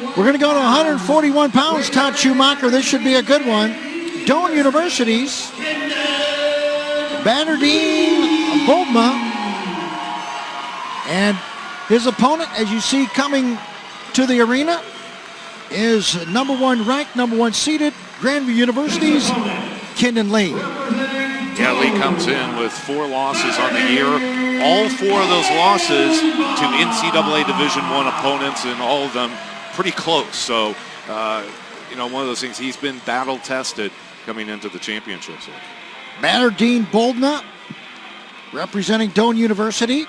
We're going to go to 141 pounds, Todd Schumacher. This should be a good one. Doane University's Baterdene Boldmaa. And his opponent, as you see coming to the arena, is number 1 ranked, number 1 seeded, Grandview University's Kendon Lee. Yeah, Lee comes in with 4 losses on the year. All 4 of those losses to NCAA Division I opponents, and all of them pretty close. So, one of those things, he's been battle-tested coming into the championship. So. Baterdene Boldmaa, representing Doane University.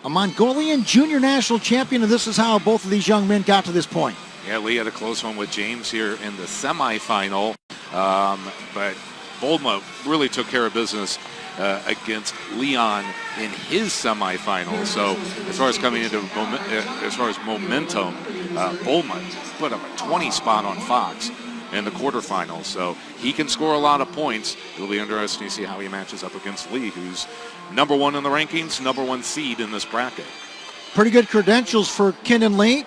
A Mongolian junior national champion, and this is how both of these young men got to this point. Yeah, Lee had a close one with James here in the semifinal, but Boldmaa really took care of business against Leon in his semifinal. So as far as coming into momentum, Boldmaa put up a 20 spot on Fox in the quarterfinals. So he can score a lot of points. It'll be interesting to see how he matches up against Lee, who's number 1 in the rankings, number 1 seed in this bracket. Pretty good credentials for Kendon Lee.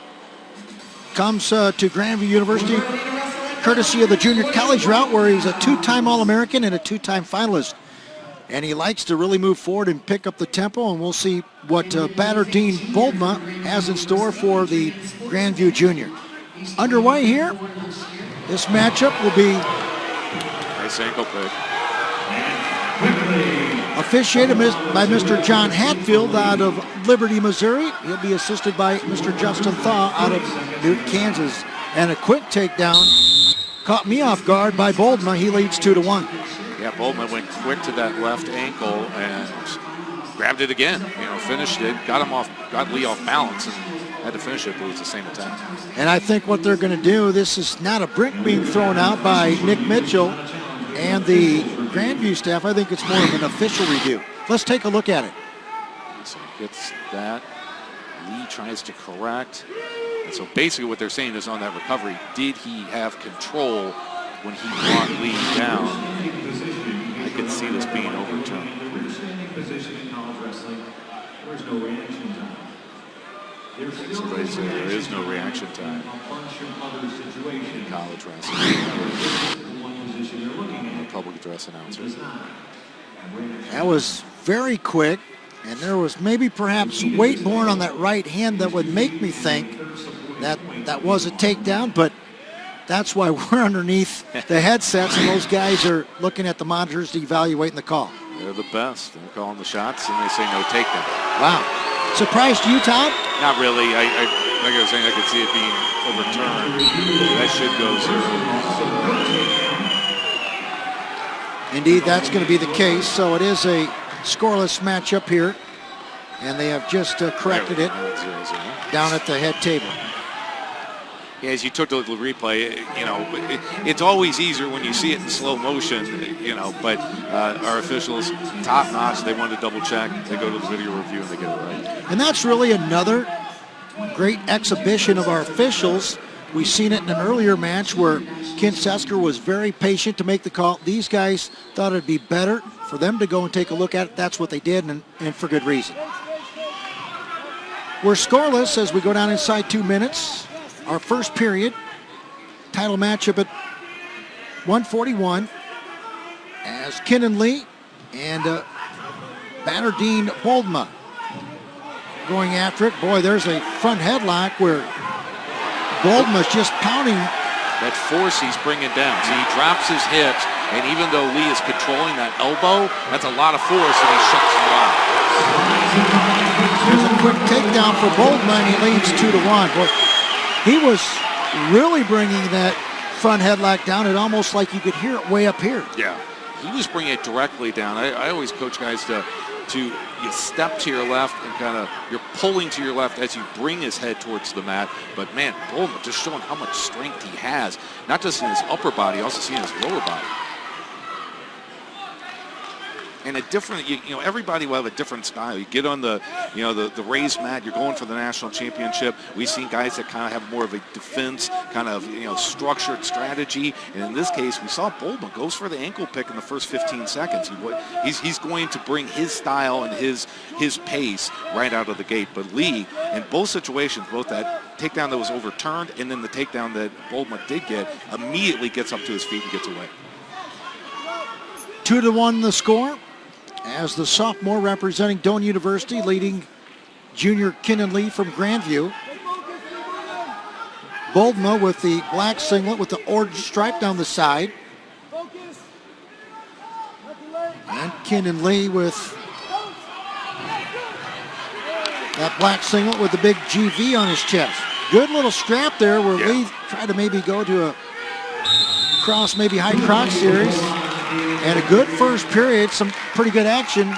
Comes to Grandview University courtesy of the junior college route, where he's a 2-time All-American and a 2-time finalist. And he likes to really move forward and pick up the tempo, and we'll see what Baterdene Boldmaa has in store for the Grandview Junior. Underway here. This matchup will be nice ankle pick. Officiated by Mr. John Hatfield out of Liberty, Missouri. He'll be assisted by Mr. Justin Thaw out of Newton, Kansas. And a quick takedown caught me off guard by Boldmaa. He leads 2-1. Yeah, Boldmaa went quick to that left ankle and grabbed it again. Finished it, got Lee off balance, and had to finish it, but it was the same attack. And I think what they're going to do, this is not a brick being thrown out by Nick Mitchell and the Grandview staff. I think it's more of an official review. Let's take a look at it. So he gets that. Lee tries to correct. And so basically what they're saying is on that recovery, did he have control when he brought Lee down? I can see this being overturned. Somebody said there is no reaction time in college wrestling. Public address announcer. That was very quick, and there was maybe perhaps weight borne on that right hand that would make me think that that was a takedown, but that's why we're underneath the headsets, and those guys are looking at the monitors evaluating the call. They're the best. They're calling the shots, and they say no takedown. Wow. Surprised you, Todd? Not really. Like I was saying, I could see it being overturned. That should go 0. Indeed, that's going to be the case. So it is a scoreless matchup here, and they have just corrected it down at the head table. Yeah, as you took the replay, it's always easier when you see it in slow motion, but our officials, top notch, they want to double check. They go to the video review and they get it right. And that's really another great exhibition of our officials. We've seen it in an earlier match where Ken Sesker was very patient to make the call. These guys thought it'd be better for them to go and take a look at it. That's what they did, and for good reason. We're scoreless as we go down inside 2 minutes. Our first period, title matchup at 141 as Kendon Lee and Baterdene Boldmaa going after it. Boy, there's a front headlock where Boldmaa's just pounding. That force he's bringing down. So he drops his hips, and even though Lee is controlling that elbow, that's a lot of force, and he shuts him down. There's a quick takedown for Boldmaa, and he leads 2-1. Boy, he was really bringing that front headlock down. It almost like you could hear it way up here. Yeah, he was bringing it directly down. I always coach guys to you step to your left and you're pulling to your left as you bring his head towards the mat. But man, Boldmaa just showing how much strength he has, not just in his upper body, also seeing his lower body. and a different, you know, everybody will have a different style. You get on the, you know, the raised mat, you're going for the national championship. We've seen guys that kind of have more of a defense, kind of, you know, structured strategy. And in this case, we saw Boldmaa goes for the ankle pick in the first 15 seconds. He's going to bring his style and his pace right out of the gate. But Lee, in both situations, both that takedown that was overturned and then the takedown that Boldmaa did get, immediately gets up to his feet and gets away. 2-1 the score, as the sophomore representing Doane University leading junior Kendon Lee from Grandview. Boldmaa with the black singlet with the orange stripe down the side. And Kendon Lee with that black singlet with the big GV on his chest. Good little scrap there where Lee tried to maybe go to a cross, maybe high cross series. And a good first period, some pretty good action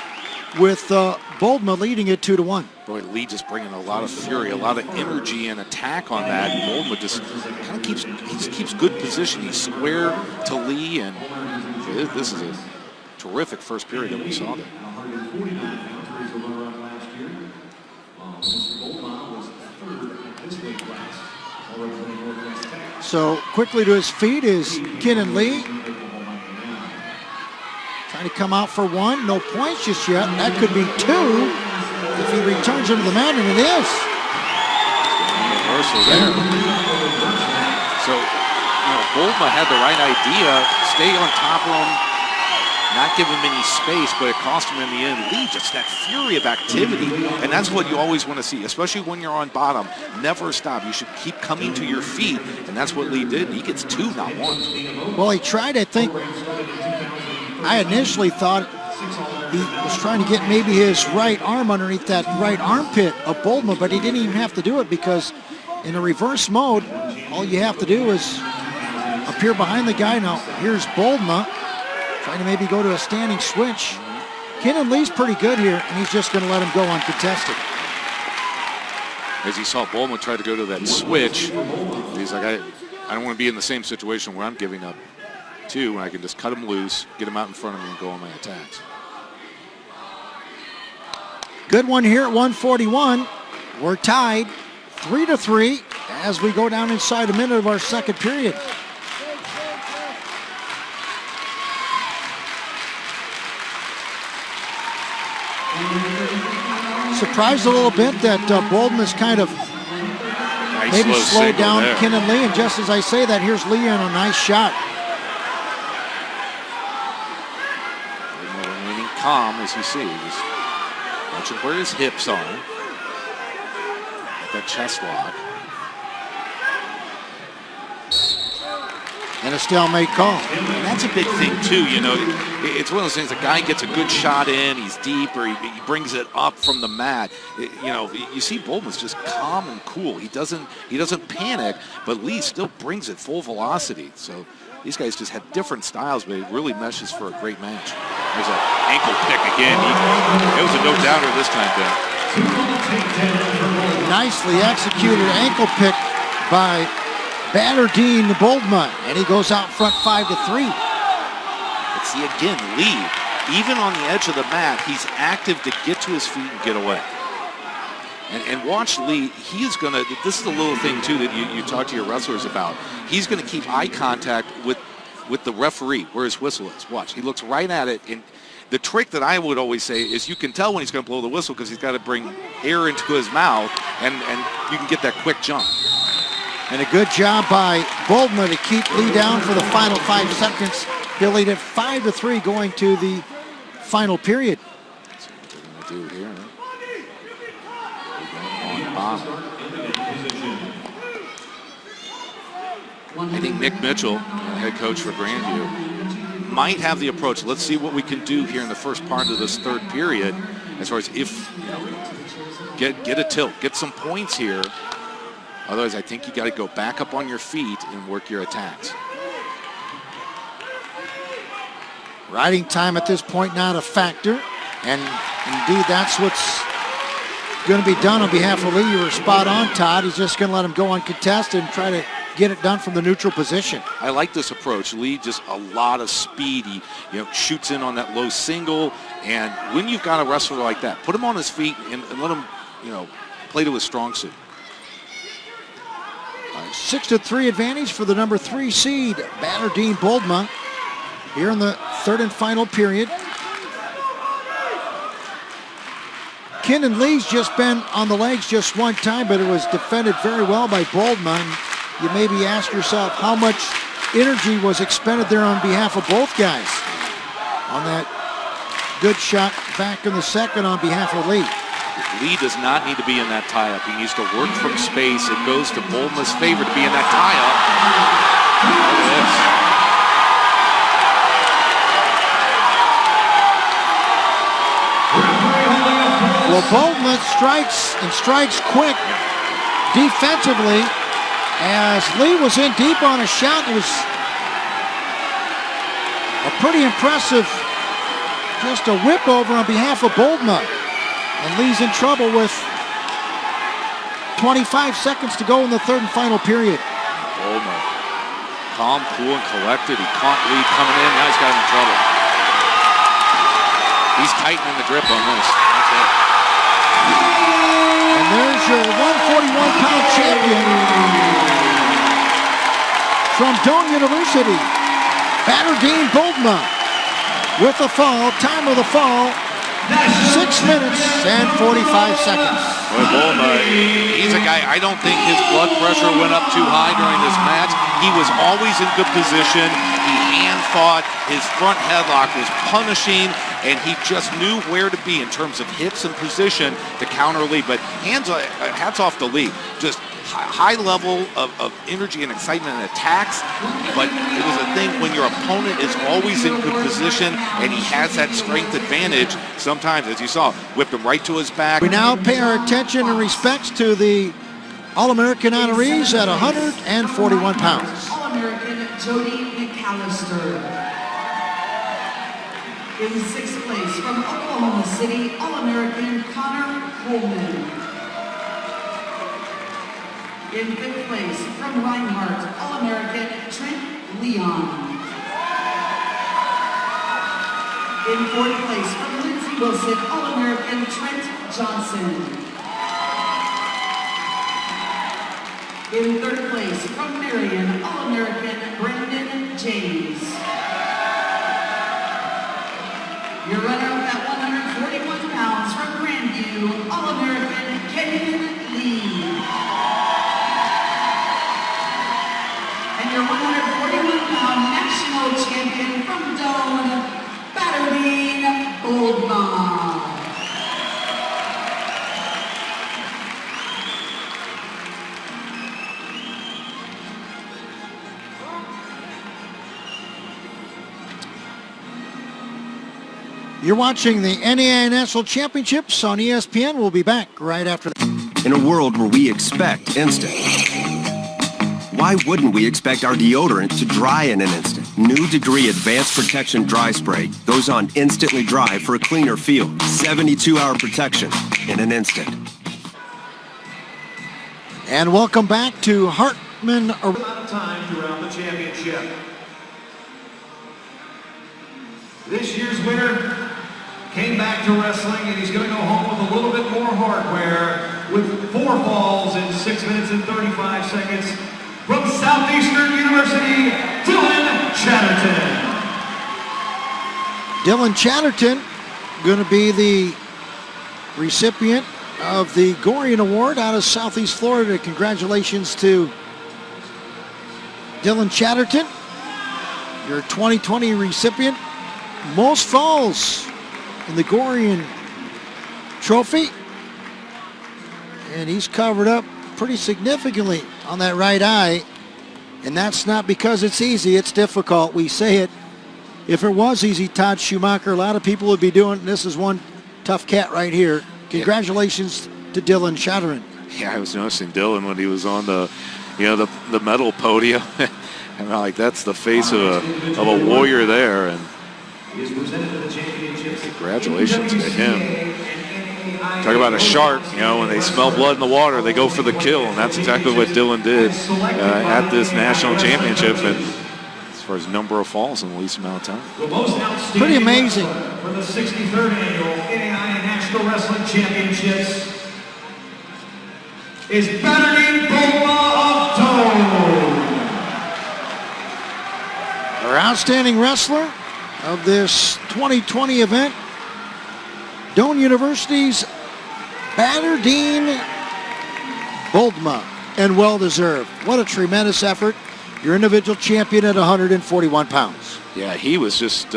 with Boldmaa leading it 2-1. Boy, Lee just bringing a lot of fury, a lot of energy and attack on that. And Boldmaa just kind of keeps good position. He's square to Lee, and this is a terrific first period that we saw there. So quickly to his feet is Kendon Lee. Trying to come out for one. No points just yet. That could be two if he returns him to the mat, and it is. Reversal there. So, you know, Boldmaa had the right idea. Stay on top of him. Not give him any space, but it cost him in the end. Lee, just that fury of activity, and that's what you always want to see, especially when you're on bottom. Never stop. You should keep coming to your feet, and that's what Lee did. He gets two, not one. Well, he tried, I think. I initially thought he was trying to get maybe his right arm underneath that right armpit of Boldmaa, but he didn't even have to do it because in the reverse mode, all you have to do is appear behind the guy. Now, here's Boldmaa trying to maybe go to a standing switch. Kendon Lee's pretty good here, and he's just going to let him go uncontested. As you saw Boldmaa try to go to that switch, he's like, I don't want to be in the same situation where I'm giving up two, when I can just cut him loose, get him out in front of me, and go on my attacks. Good one here at 141. We're tied 3-3 as we go down inside a minute of our second period. Surprised a little bit that Boldmaa's kind of maybe slowed down Kendon Lee, and just as I say that, here's Lee on a nice shot. Remaining calm as you see, just watching where his hips are. That chest lock. And a stalemate call. And that's a big thing too, you know. It's one of those things, a guy gets a good shot in, he's deep, or he brings it up from the mat. You know, you see Boldmaa's just calm and cool. He doesn't panic, but Lee still brings it full velocity. So these guys just have different styles, but it really meshes for a great match. There's an ankle pick again. It was a no-doubter this time, Ben. Nicely executed ankle pick by Baterdene Boldmaa, and he goes out front 5-3. But see again, Lee, even on the edge of the mat, he's active to get to his feet and get away. And watch Lee, he is gonna, this is a little thing too that you talk to your wrestlers about. He's gonna keep eye contact with the referee where his whistle is. Watch, he looks right at it. And the trick that I would always say is you can tell when he's gonna blow the whistle because he's gotta bring air into his mouth, and you can get that quick jump. And a good job by Boldmaa to keep Lee down for the final 5 seconds. He'll lead it 5-3 going to the final period. That's what they're going to do here. On bottom. I think Nick Mitchell, head coach for Grandview, might have the approach. Let's see what we can do here in the first part of this third period as far as if, you know, get a tilt, get some points here. Otherwise, I think you got to go back up on your feet and work your attacks. Riding time at this point not a factor, and indeed that's what's going to be done on behalf of Lee. You were spot on, Todd. He's just going to let him go uncontested and try to get it done from the neutral position. I like this approach. Lee, just a lot of speed. He shoots in on that low single. And when you've got a wrestler like that, put him on his feet and let him, play to his strong suit. 6-3 advantage for the number 3 seed, Baterdene Boldmaa, here in the third and final period. Kendon Lee's just been on the legs just one time, but it was defended very well by Boldmaa. You maybe ask yourself how much energy was expended there on behalf of both guys on that good shot back in the second on behalf of Lee. Lee does not need to be in that tie-up. He needs to work from space. It goes to Boldmaa's favor to be in that tie-up. Well, Boldmaa strikes and strikes quick defensively as Lee was in deep on a shot. It was a pretty impressive, just a whip over on behalf of Boldmaa. And Lee's in trouble with 25 seconds to go in the third and final period. Boldmaa, calm, cool, and collected. He caught Lee coming in. Now he's got him in trouble. He's tightening the grip on this. That's it. And there's your 141-pound champion from Doane University, Baterdene Boldmaa, with the fall. Time of the fall, 6 minutes and 45 seconds. Boy, Boldmaa, he's a guy, I don't think his blood pressure went up too high during this match. He was always in good position. He hand fought. His front headlock was punishing, and he just knew where to be in terms of hits and position to counter Lee. But hats off to Lee. Just high level of energy and excitement and attacks, but it was a thing when your opponent is always in good position and he has that strength advantage. Sometimes, as you saw, whipped him right to his back. We now pay our attention and respects to the All-American honorees at 141 pounds. All-American Jody McAllister. In 6th place from Oklahoma City, All-American Connor Coleman. In 5th place from Reinhardt, All-American Trent Leon. In 4th place from Lindsey Wilson, All-American Trent Johnson. In 3rd place from Marion, All-American Brandon James. Your runner-up at 141 pounds from Grandview, All-American Kendon Lee. And your 141-pound national champion from Doane, Baterdene Boldmaa. You're watching the NAIA National Championships on ESPN. We'll be back right after that. In a world where we expect instant, why wouldn't we expect our deodorant to dry in an instant? New Degree Advanced Protection Dry Spray goes on instantly dry for a cleaner feel. 72-hour protection in an instant. And welcome back to Hartman. A lot of time throughout the championship. This year's winner came back to wrestling, and he's going to go home with a little bit more hardware with 4 falls in 6 minutes and 35 seconds. From Southeastern University, Dylan Chatterton. Dylan Chatterton going to be the recipient of the Gorian Award out of Southeast Florida. Congratulations to Dylan Chatterton, your 2020 recipient. Most falls in the Gorian Trophy. And he's covered up pretty significantly on that right eye. And that's not because it's easy, it's difficult. We say it. If it was easy, Todd Schumacher, a lot of people would be doing it. This is one tough cat right here. Congratulations to Dylan Chatterton. Yeah, I was noticing Dylan when he was on the medal podium. And I'm like, that's the face of a warrior there. And congratulations to him. Talk about a shark, you know, when they smell blood in the water, they go for the kill, and that's exactly what Dylan did at this national championship. And as far as number of falls in the least amount of time. The most outstanding Pretty amazing. wrestler for the 63rd annual NAIA National Wrestling Championships is Baterdene Boldmaa of Doane. Our outstanding wrestler of this 2020 event, Doane University's Baterdene Boldmaa, and well-deserved. What a tremendous effort. Your individual champion at 141 pounds. Yeah, he was just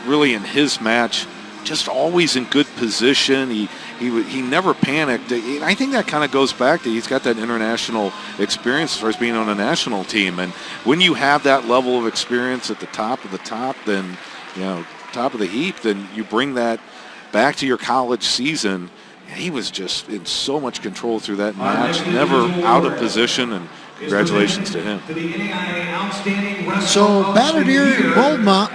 really in his match, just always in good position. He never panicked. I think that kind of goes back to he's got that international experience as far as being on a national team. And when you have that level of experience at the top of the top, then, you know, top of the heap, then you bring that back to your college season. He was just in so much control through that match, never out of position, and congratulations to him. So Baterdene Boldmaa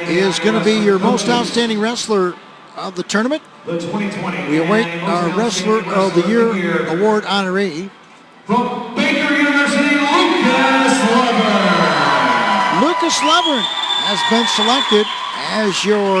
is going to be your most outstanding wrestler of the tournament. We await our Wrestler of the Year award honoree. From Baker University, Lucas Levern. Lucas Levern has been selected as your